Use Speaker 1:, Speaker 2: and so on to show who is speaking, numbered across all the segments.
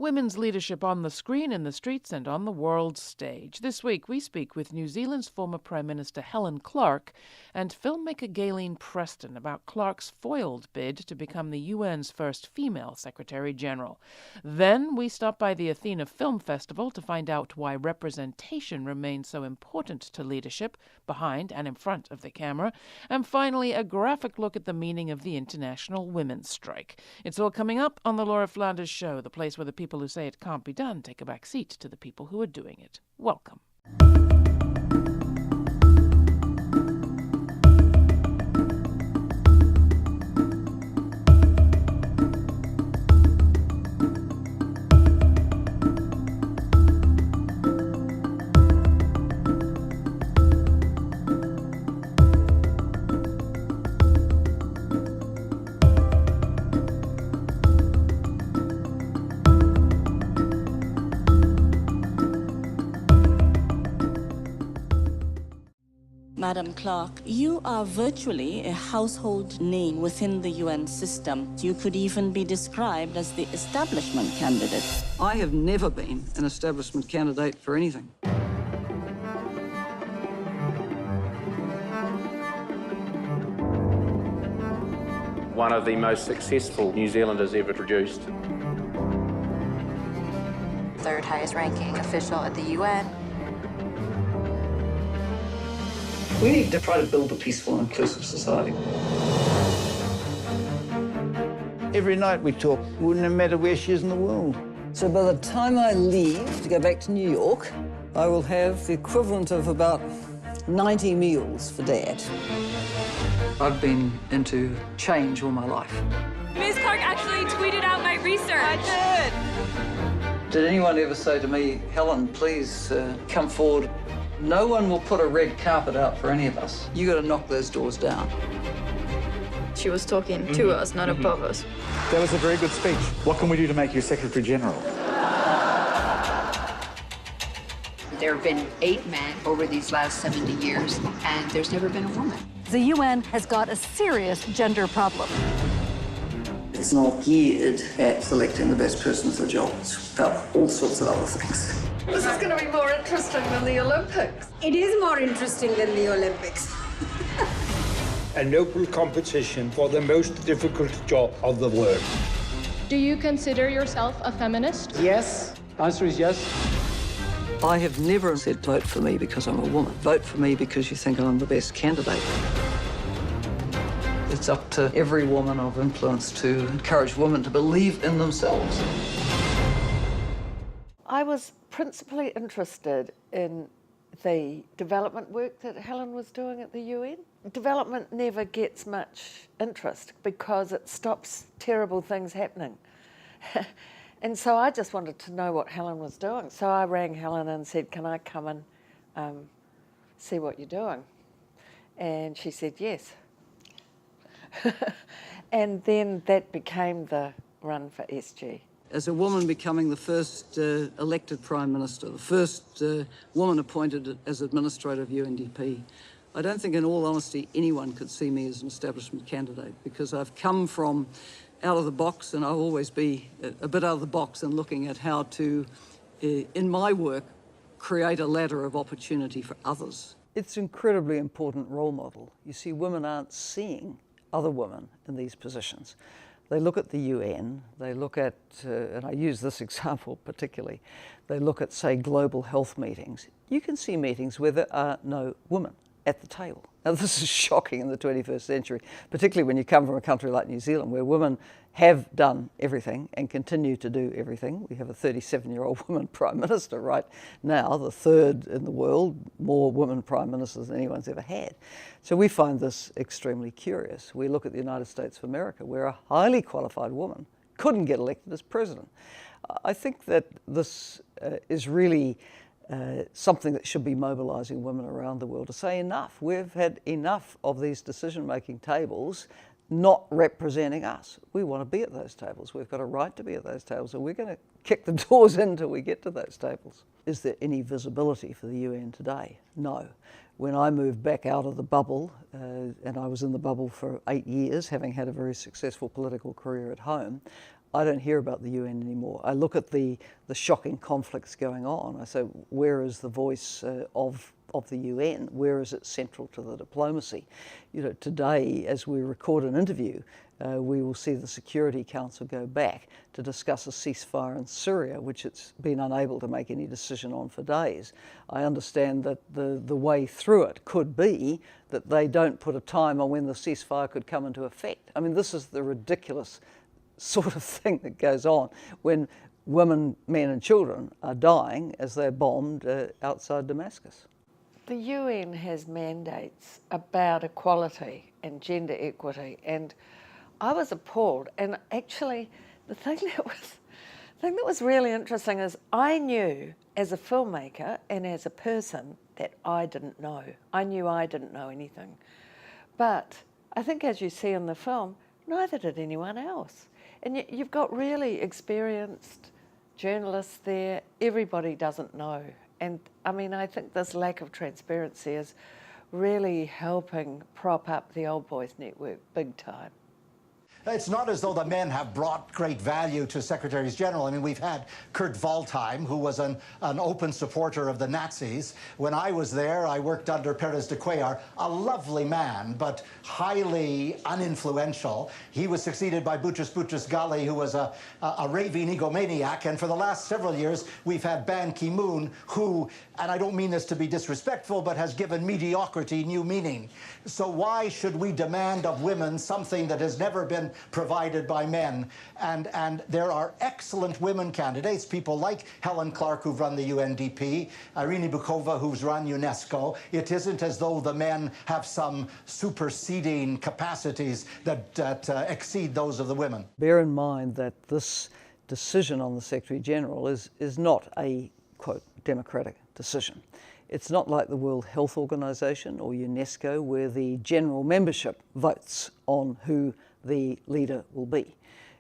Speaker 1: women's leadership on the screen, in the streets, and on the world stage. This week, we speak with New Zealand's former Prime Minister Helen and filmmaker Gaylene Preston about Clark's foiled bid to become the UN's first female Secretary-General. Then we stop by the Athena Film Festival to find out why representation remains so important to leadership, behind and in front of the camera. And finally, a graphic look at the meaning of the International Women's Strike. It's all coming up on the Laura Flanders Show, the place where the people who say it can't be done take a back seat to the people who are doing it. Welcome.
Speaker 2: Madam Clark, you are virtually a household name within the UN system. You could even be described as the establishment candidate.
Speaker 3: I have never been an establishment candidate for anything.
Speaker 4: One of the most successful New Zealanders ever produced.
Speaker 5: Third highest ranking official at the UN.
Speaker 3: We need to try to build a peaceful and inclusive society.
Speaker 6: Every night we talk, no matter where she is in the world.
Speaker 3: So by the time I leave to go back to New York, I will have the equivalent of about 90 meals for Dad. I've been into change all my life.
Speaker 7: Ms. Clark actually tweeted out my research.
Speaker 3: I did. Did anyone ever say to me, Helen, please come forward? No one will put a red carpet out for any of us. You got to knock those doors down.
Speaker 7: She was talking to us, not above us.
Speaker 8: That was a very good speech. What can we do to make you Secretary General?
Speaker 9: There have been 8 men over these last 70 years, and there's never been a woman.
Speaker 10: The UN has got a serious gender problem.
Speaker 3: It's not geared at selecting the best person for the job. It's about all sorts of other things.
Speaker 7: This is going to be more interesting than the Olympics.
Speaker 11: It is more interesting than the Olympics.
Speaker 6: A noble competition for the most difficult job of the world.
Speaker 7: Do you consider yourself a feminist?
Speaker 6: Yes. Answer is yes.
Speaker 3: I have never said vote for me because I'm a woman. Vote for me because you think I'm the best candidate. It's up to every woman of influence to encourage women to believe in themselves.
Speaker 12: I was principally interested in the development work that Helen was doing at the UN. Development never gets much interest because it stops terrible things happening. And so I just wanted to know what Helen was doing. So I rang Helen and said, can I come and see what you're doing? And she said yes. And then that became the run for SG.
Speaker 3: As a woman becoming the first elected Prime Minister, the first woman appointed as Administrator of UNDP, I don't think in all honesty anyone could see me as an establishment candidate because I've come from out of the box and I'll always be a bit out of the box and looking at how to, in my work, create a ladder of opportunity for others. It's an incredibly important role model. You see, women aren't seeing other women in these positions. They look at the UN, they look at, and I use this example particularly, they look at, say, global health meetings. You can see meetings where there are no women at the table. Now, this is shocking in the 21st century, particularly when you come from a country like New Zealand, where women have done everything and continue to do everything. We have a 37-year-old woman Prime Minister right now, the third in the world, more women Prime Ministers than anyone's ever had. So we find this extremely curious. We look at the United States of America, where a highly qualified woman couldn't get elected as president. I think that this is really something that should be mobilising women around the world to say enough. We've had enough of these decision-making tables not representing us. We want to be at those tables. We've got a right to be at those tables, and we're going to kick the doors in until we get to those tables. Is there any visibility for the UN today? No. When I moved back out of the bubble, and I was in the bubble for 8 years, having had a very successful political career at home, I don't hear about the UN anymore. I look at the shocking conflicts going on. I say, where is the voice of the UN? Where is it central to the diplomacy? You know, today, as we record an interview, we will see the Security Council go back to discuss a ceasefire in Syria, which it's been unable to make any decision on for days. I understand that the way through it could be that they don't put a time on when the ceasefire could come into effect. I mean, this is the ridiculous sort of thing that goes on when women, men and children are dying as they're bombed outside Damascus.
Speaker 12: The UN has mandates about equality and gender equity, and I was appalled. And actually, the thing that was really interesting is I knew as a filmmaker and as a person that I didn't know. I knew I didn't know anything. But I think, as you see in the film, neither did anyone else. And you've got really experienced journalists there. Everybody doesn't know. And I mean, I think this lack of transparency is really helping prop up the Old Boys Network big time.
Speaker 13: It's not as though the men have brought great value to Secretaries General. I mean, we've had Kurt Waldheim, who was an open supporter of the Nazis. When I was there, I worked under Perez de Cuellar, a lovely man, but highly uninfluential. He was succeeded by Boutros Boutros-Ghali, who was a raving egomaniac. And for the last several years, we've had Ban Ki-moon, who, and I don't mean this to be disrespectful, but has given mediocrity new meaning. So why should we demand of women something that has never been provided by men? And there are excellent women candidates, people like Helen Clark, who've run the UNDP, Irina Bukova, who's run UNESCO. It isn't as though the men have some superseding capacities that exceed those of the women.
Speaker 3: Bear in mind that this decision on the Secretary General is not a, quote, democratic decision. It's not like the World Health Organization or UNESCO, where the general membership votes on who the leader will be.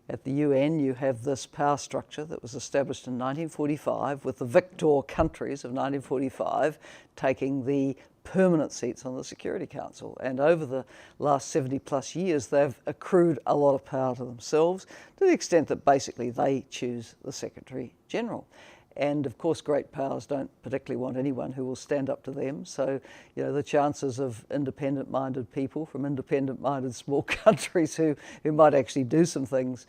Speaker 3: At the UN, you have this power structure that was established in 1945 with the victor countries of 1945 taking the permanent seats on the Security Council. And over the last 70 plus years, they've accrued a lot of power to themselves to the extent that basically they choose the Secretary General. And of course, great powers don't particularly want anyone who will stand up to them. So, you know, the chances of independent-minded people from independent-minded small countries who might actually do some things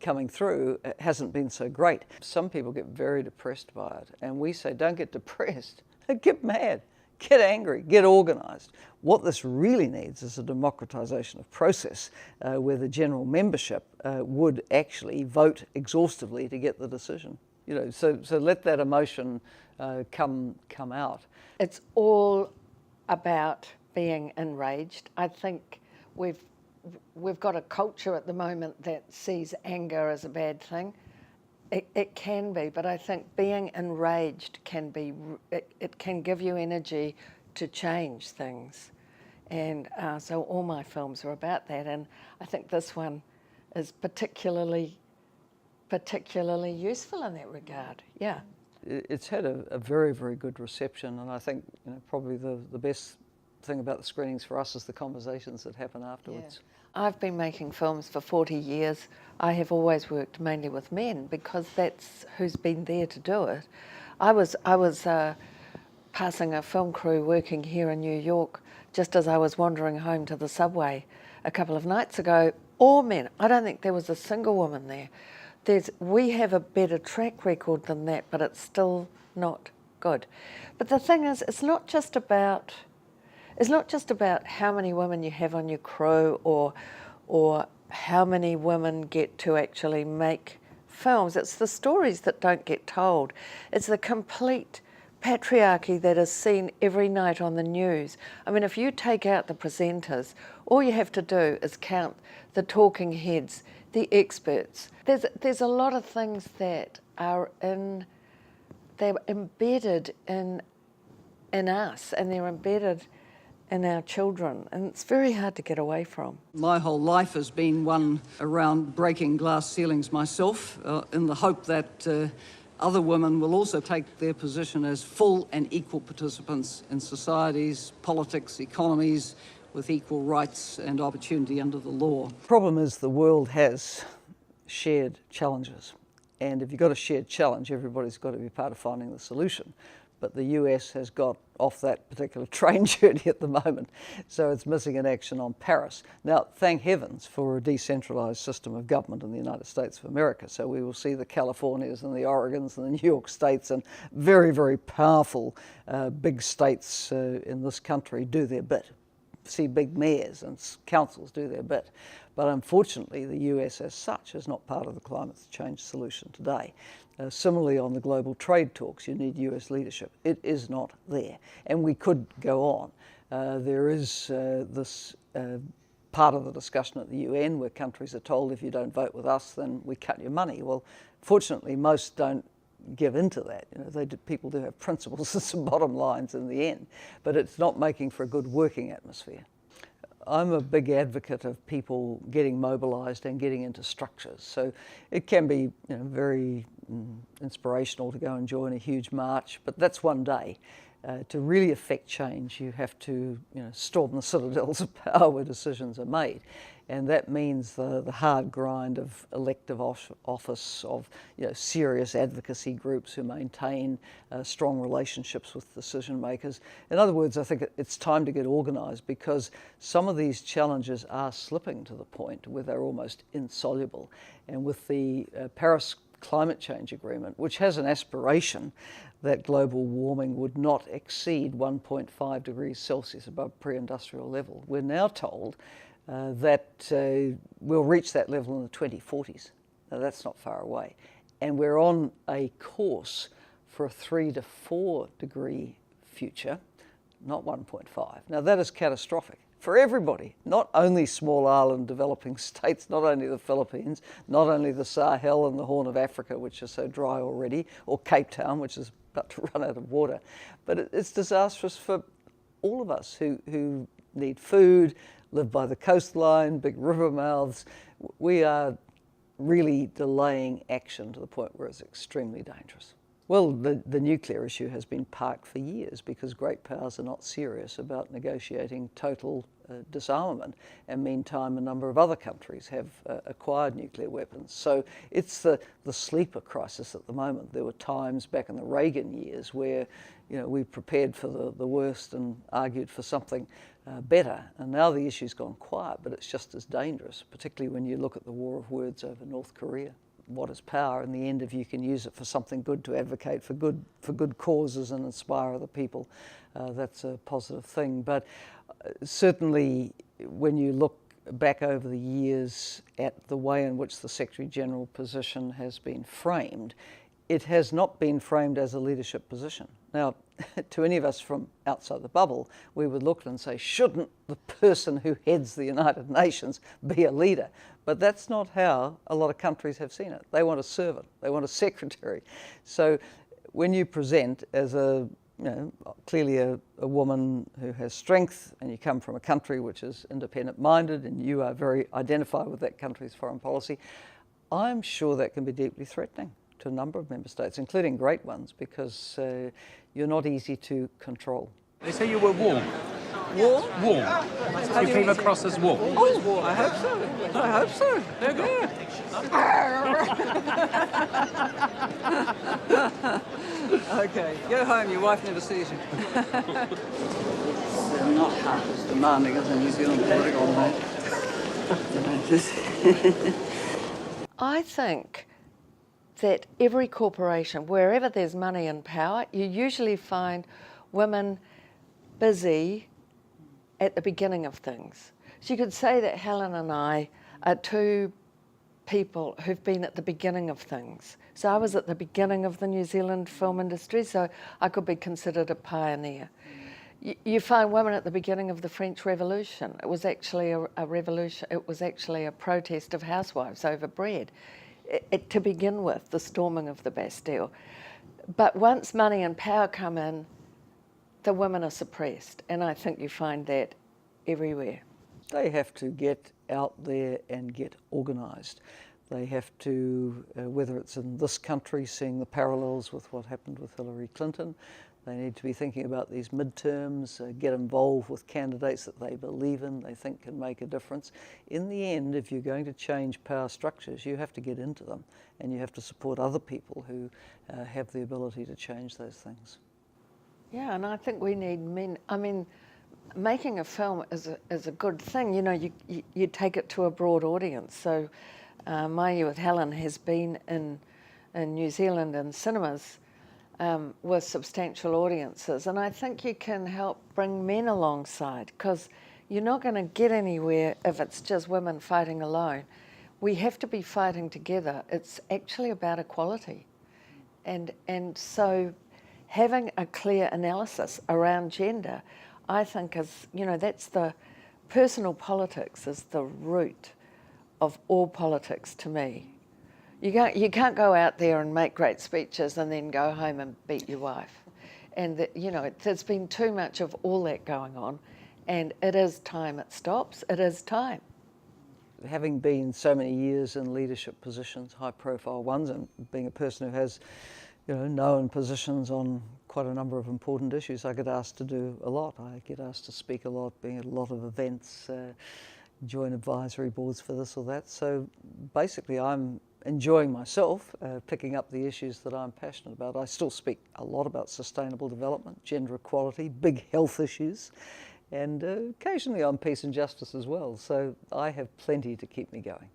Speaker 3: coming through hasn't been so great. Some people get very depressed by it. And we say, don't get depressed, get mad, get angry, get organised. What this really needs is a democratisation of process where the general membership would actually vote exhaustively to get the decision. You know, so let that emotion come out.
Speaker 12: It's all about being enraged. I think we've got a culture at the moment that sees anger as a bad thing. It can be, but I think being enraged can be. It can give you energy to change things, and so all my films are about that. And I think this one is particularly useful in that regard. Yeah.
Speaker 3: It's had a very, very good reception, and I think, you know, probably the best thing about the screenings for us is the conversations that happen afterwards.
Speaker 12: Yeah. I've been making films for 40 years. I have always worked mainly with men because that's who's been there to do it. I was passing a film crew working here in New York just as I was wandering home to the subway a couple of nights ago. All men. I don't think there was a single woman there. We have a better track record than that, but it's still not good. But the thing is, it's not just about how many women you have on your crew or how many women get to actually make films. It's the stories that don't get told. It's the complete patriarchy that is seen every night on the news. I mean, if you take out the presenters, all you have to do is count the talking heads, the experts. There's a lot of things that are they're embedded in us, and they're embedded in our children, and it's very hard to get away from.
Speaker 3: My whole life has been one around breaking glass ceilings myself, in the hope that other women will also take their position as full and equal participants in societies, politics, economies, with equal rights and opportunity under the law. The problem is the world has shared challenges. And if you've got a shared challenge, everybody's got to be part of finding the solution. But the US has got off that particular train journey at the moment, so it's missing in action on Paris. Now, thank heavens for a decentralised system of government in the United States of America, so we will see the Californias and the Oregons and the New York states and very, very powerful big states in this country do their bit. See big mayors and councils do their bit. But unfortunately, the US as such is not part of the climate change solution today. Similarly, on the global trade talks, you need US leadership. It is not there. And we could go on. There is this part of the discussion at the UN where countries are told if you don't vote with us, then we cut your money. Well, fortunately, most don't give into that. You know, people do have principles and some bottom lines in the end, but it's not making for a good working atmosphere. I'm a big advocate of people getting mobilised and getting into structures. So it can be very inspirational to go and join a huge march, but that's one day. To really affect change, you have to storm the citadels of power where decisions are made. And that means the hard grind of elective office, of serious advocacy groups who maintain strong relationships with decision makers. In other words, I think it's time to get organised because some of these challenges are slipping to the point where they're almost insoluble. And with the Paris Climate Change Agreement, which has an aspiration that global warming would not exceed 1.5 degrees Celsius above pre-industrial level, we're now told that we'll reach that level in the 2040s. Now that's not far away. And we're on a course for a 3 to 4 degree future, not 1.5. Now that is catastrophic for everybody, not only small island developing states, not only the Philippines, not only the Sahel and the Horn of Africa, which are so dry already, or Cape Town, which is about to run out of water, but it's disastrous for all of us who need food, live by the coastline, big river mouths. We are really delaying action to the point where it's extremely dangerous. Well, the nuclear issue has been parked for years because great powers are not serious about negotiating total disarmament, and meantime a number of other countries have acquired nuclear weapons. So it's the sleeper crisis at the moment. There were times back in the Reagan years where we prepared for the worst and argued for something better, and now the issue's gone quiet, but it's just as dangerous, particularly when you look at the war of words over North Korea. What is power? In the end, if you can use it for something good, to advocate for good causes and inspire other people, that's a positive thing. But certainly when you look back over the years at the way in which the Secretary-General position has been framed, it has not been framed as a leadership position. Now, to any of us from outside the bubble, we would look and say, shouldn't the person who heads the United Nations be a leader? But that's not how a lot of countries have seen it. They want a servant, they want a secretary. So when you present as clearly a woman who has strength, and you come from a country which is independent-minded, and you are very identified with that country's foreign policy, I'm sure that can be deeply threatening to a number of member states, including great ones, because you're not easy to control.
Speaker 4: They say you were warm.
Speaker 3: Warm?
Speaker 4: Warm. You came across as warm.
Speaker 3: Oh, I hope so. I hope so. Okay, go home. Your wife never sees you. It's not half as demanding as a New Zealand political mate.
Speaker 12: I think that every corporation, wherever there's money and power, you usually find women busy at the beginning of things. So you could say that Helen and I are two people who've been at the beginning of things. So I was at the beginning of the New Zealand film industry, so I could be considered a pioneer. You find women at the beginning of the French Revolution. It was actually a revolution. It was actually a protest of housewives over bread. To begin with, the storming of the Bastille. But once money and power come in, the women are suppressed, and I think you find that everywhere.
Speaker 3: They have to get out there and get organised. They have to, whether it's in this country, seeing the parallels with what happened with Hillary Clinton, They need to be thinking about these midterms, get involved with candidates that they believe in, they think can make a difference. In the end, if you're going to change power structures, you have to get into them, and you have to support other people who have the ability to change those things.
Speaker 12: Yeah, and I think we need men. I mean, making a film is a good thing. You know, you take it to a broad audience. So My Year with Helen has been in New Zealand in cinemas with substantial audiences, and I think you can help bring men alongside, because you're not going to get anywhere if it's just women fighting alone. We have to be fighting together. It's actually about equality, and so having a clear analysis around gender, I think is, you know, that's the personal politics is the root of all politics to me. You can't go out there and make great speeches and then go home and beat your wife. And, you know, there's been too much of all that going on, and it is time it stops. It is time.
Speaker 3: Having been so many years in leadership positions, high-profile ones, and being a person who has, you know, known positions on quite a number of important issues, I get asked to do a lot. I get asked to speak a lot, being at a lot of events, join advisory boards for this or that. So basically I'm enjoying myself, picking up the issues that I'm passionate about. I still speak a lot about sustainable development, gender equality, big health issues, and occasionally on peace and justice as well. So I have plenty to keep me going.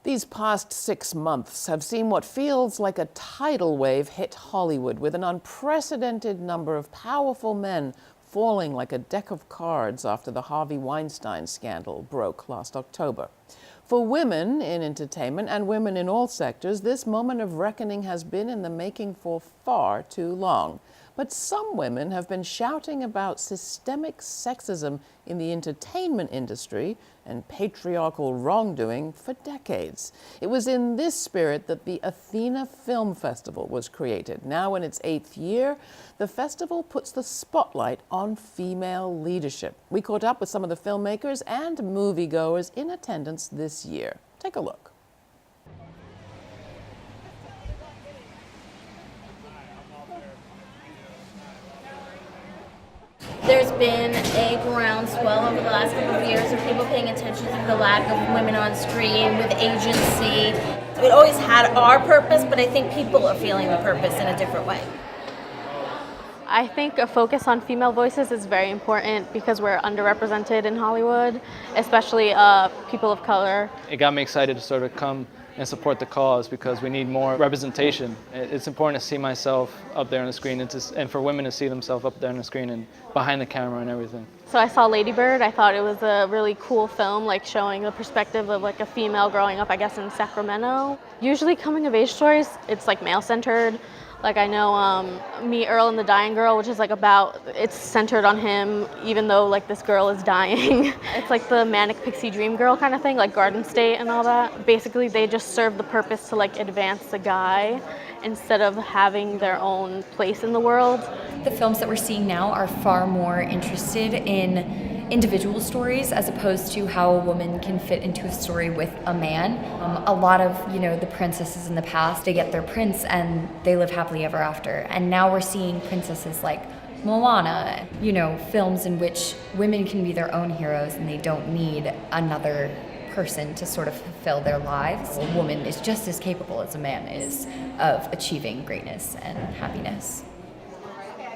Speaker 1: These past 6 months have seen what feels like a tidal wave hit Hollywood, with an unprecedented number of powerful men falling like a deck of cards after the Harvey Weinstein scandal broke last October. For women in entertainment and women in all sectors, this moment of reckoning has been in the making for far too long. But some women have been shouting about systemic sexism in the entertainment industry and patriarchal wrongdoing for decades. It was in this spirit that the Athena Film Festival was created. Now in its 8th year, the festival puts the spotlight on female leadership. We caught up with some of the filmmakers and moviegoers in attendance this year. Take a look.
Speaker 14: There's been a groundswell over the last couple of years of people paying attention to the lack of women on screen with agency. It always had our purpose, but I think people are feeling the purpose in a different way.
Speaker 15: I think a focus on female voices is very important because we're underrepresented in Hollywood, especially people of color.
Speaker 16: It got me excited to sort of come and support the cause because we need more representation. It's important to see myself up there on the screen and for women to see themselves up there on the screen and behind the camera and everything.
Speaker 15: So I saw Lady Bird. I thought it was a really cool film, like showing the perspective of like a female growing up, I guess, in Sacramento. Usually coming of age stories, it's like male centered. Like I know Me, Earl, and the Dying Girl, which is like about, it's centered on him, even though like this girl is dying. It's like the manic pixie dream girl kind of thing, like Garden State and all that. Basically, they just serve the purpose to like advance the guy instead of having their own place in the world.
Speaker 17: The films that we're seeing now are far more interested in individual stories as opposed to how a woman can fit into a story with a man. A lot of, the princesses in the past, they get their prince and they live happily ever after. And now we're seeing princesses like Moana, films in which women can be their own heroes and they don't need another person to sort of fulfill their lives. A woman is just as capable as a man is of achieving greatness and happiness.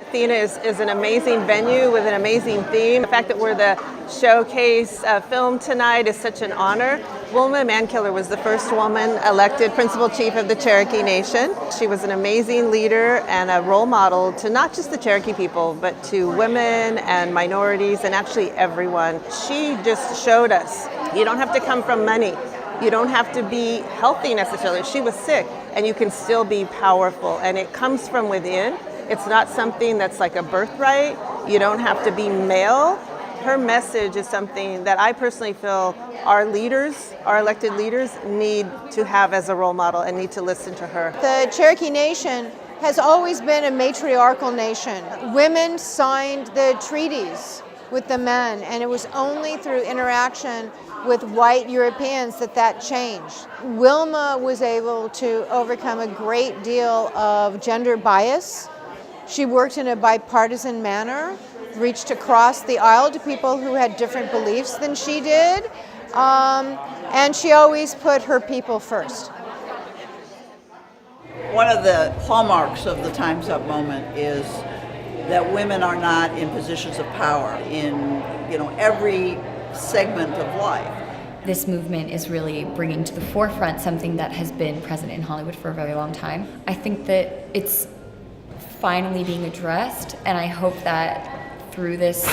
Speaker 18: Athena is an amazing venue with an amazing theme. The fact that we're the showcase film tonight is such an honor. Wilma Mankiller was the first woman elected principal chief of the Cherokee Nation. She was an amazing leader and a role model to not just the Cherokee people, but to women and minorities and actually everyone. She just showed us you don't have to come from money. You don't have to be healthy necessarily. She was sick and you can still be powerful, and it comes from within. It's not something that's like a birthright. You don't have to be male. Her message is something that I personally feel our leaders, our elected leaders, need to have as a role model and need to listen to her.
Speaker 19: The Cherokee Nation has always been a matriarchal nation. Women signed the treaties with the men, and it was only through interaction with white Europeans that changed. Wilma was able to overcome a great deal of gender bias. She worked in a bipartisan manner, reached across the aisle to people who had different beliefs than she did, and she always put her people first.
Speaker 20: One of the hallmarks of the Time's Up moment is that women are not in positions of power in, every segment of life.
Speaker 17: This movement is really bringing to the forefront something that has been present in Hollywood for a very long time. I think that it's finally being addressed, and I hope that through this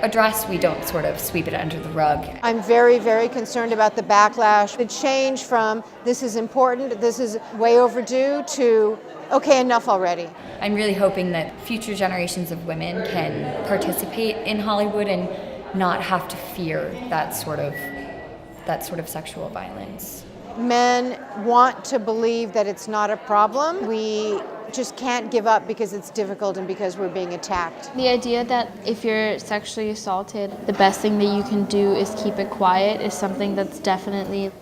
Speaker 17: address we don't sort of sweep it under the rug.
Speaker 19: I'm very, very concerned about the backlash, the change from this is important, this is way overdue, to okay, enough already.
Speaker 17: I'm really hoping that future generations of women can participate in Hollywood and not have to fear that sort of sexual violence.
Speaker 19: Men want to believe that it's not a problem. We just can't give up because it's difficult and because we're being attacked.
Speaker 15: The idea that if you're sexually assaulted, the best thing that you can do is keep it quiet is something that's definitely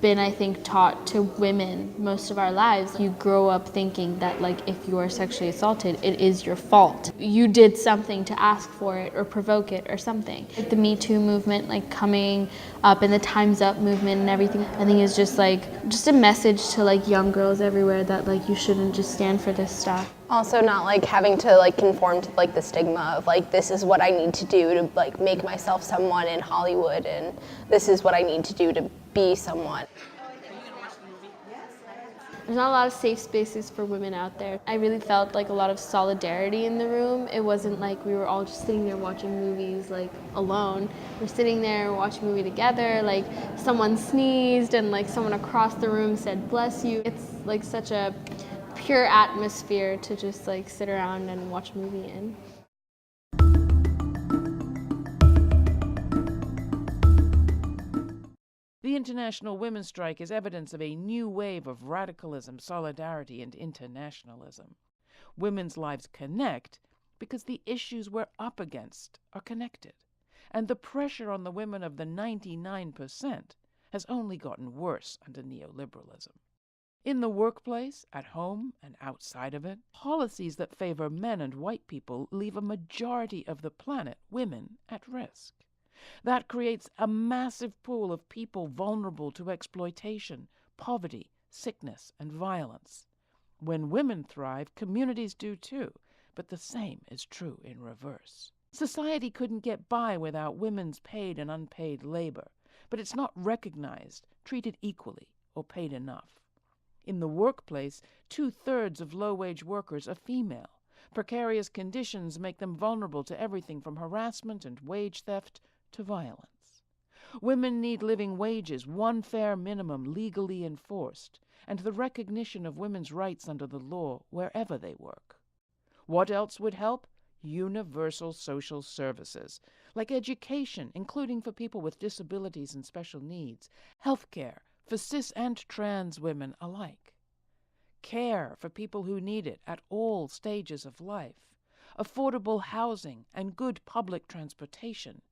Speaker 15: been, I think, taught to women most of our lives. You grow up thinking that, like, if you are sexually assaulted, it is your fault. You did something to ask for it or provoke it or something. The Me Too movement, like, coming up, and the Time's Up movement and everything, I think is just a message to, like, young girls everywhere that, like, you shouldn't just stand for this stuff.
Speaker 21: Also not, like, having to, like, conform to, like, the stigma of, like, this is what I need to do to, like, make myself someone in Hollywood, and this is what I need to do to be someone.
Speaker 15: There's not a lot of safe spaces for women out there. I really felt like a lot of solidarity in the room. It wasn't like we were all just sitting there watching movies, like, alone. We're sitting there watching a movie together, like, someone sneezed and, like, someone across the room said, "Bless you." It's, like, such a pure atmosphere to just, like, sit around and watch a movie in.
Speaker 1: The International Women's Strike is evidence of a new wave of radicalism, solidarity, and internationalism. Women's lives connect because the issues we're up against are connected, and the pressure on the women of the 99% has only gotten worse under neoliberalism. In the workplace, at home, and outside of it, policies that favor men and white people leave a majority of the planet, women, at risk. That creates a massive pool of people vulnerable to exploitation, poverty, sickness, and violence. When women thrive, communities do too, but the same is true in reverse. Society couldn't get by without women's paid and unpaid labor, but it's not recognized, treated equally, or paid enough. In the workplace, 2/3 of low-wage workers are female. Precarious conditions make them vulnerable to everything from harassment and wage theft to violence. Women need living wages, one fair minimum legally enforced, and the recognition of women's rights under the law wherever they work. What else would help? Universal social services, like education, including for people with disabilities and special needs, health care for cis and trans women alike, care for people who need it at all stages of life, affordable housing and good public transportation.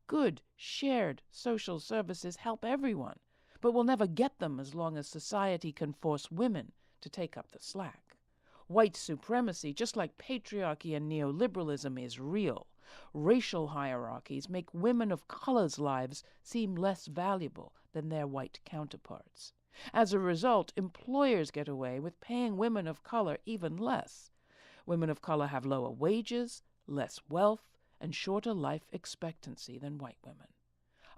Speaker 1: Good, shared social services help everyone, but will never get them as long as society can force women to take up the slack. White supremacy, just like patriarchy and neoliberalism, is real. Racial hierarchies make women of color's lives seem less valuable than their white counterparts. As a result, employers get away with paying women of color even less. Women of color have lower wages, less wealth, and shorter life expectancy than white women.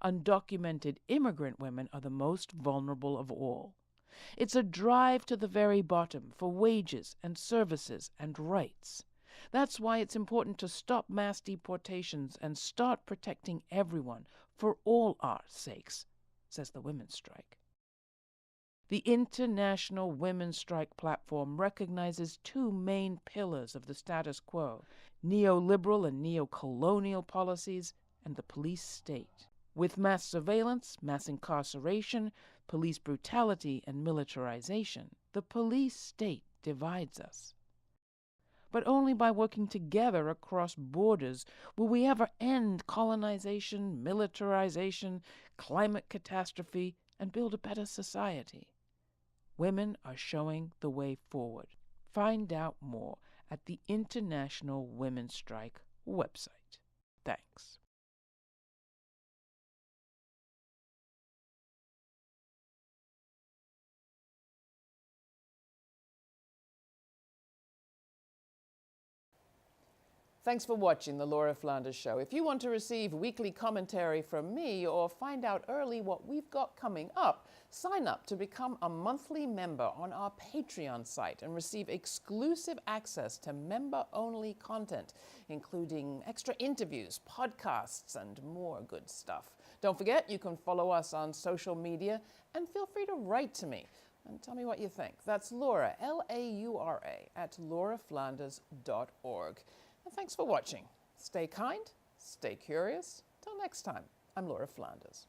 Speaker 1: Undocumented immigrant women are the most vulnerable of all. It's a drive to the very bottom for wages and services and rights. That's why it's important to stop mass deportations and start protecting everyone for all our sakes, says the Women's Strike. The International Women's Strike platform recognizes two main pillars of the status quo: neoliberal and neo-colonial policies, and the police state. With mass surveillance, mass incarceration, police brutality, and militarization, the police state divides us. But only by working together across borders will we ever end colonization, militarization, climate catastrophe, and build a better society. Women are showing the way forward. Find out more at the International Women's Strike website. Thanks. Thanks for watching The Laura Flanders Show. If you want to receive weekly commentary from me or find out early what we've got coming up, sign up to become a monthly member on our Patreon site and receive exclusive access to member-only content, including extra interviews, podcasts, and more good stuff. Don't forget, you can follow us on social media and feel free to write to me and tell me what you think. That's Laura, L-A-U-R-A, at lauraflanders.org. And thanks for watching. Stay kind, stay curious. Till next time, I'm Laura Flanders.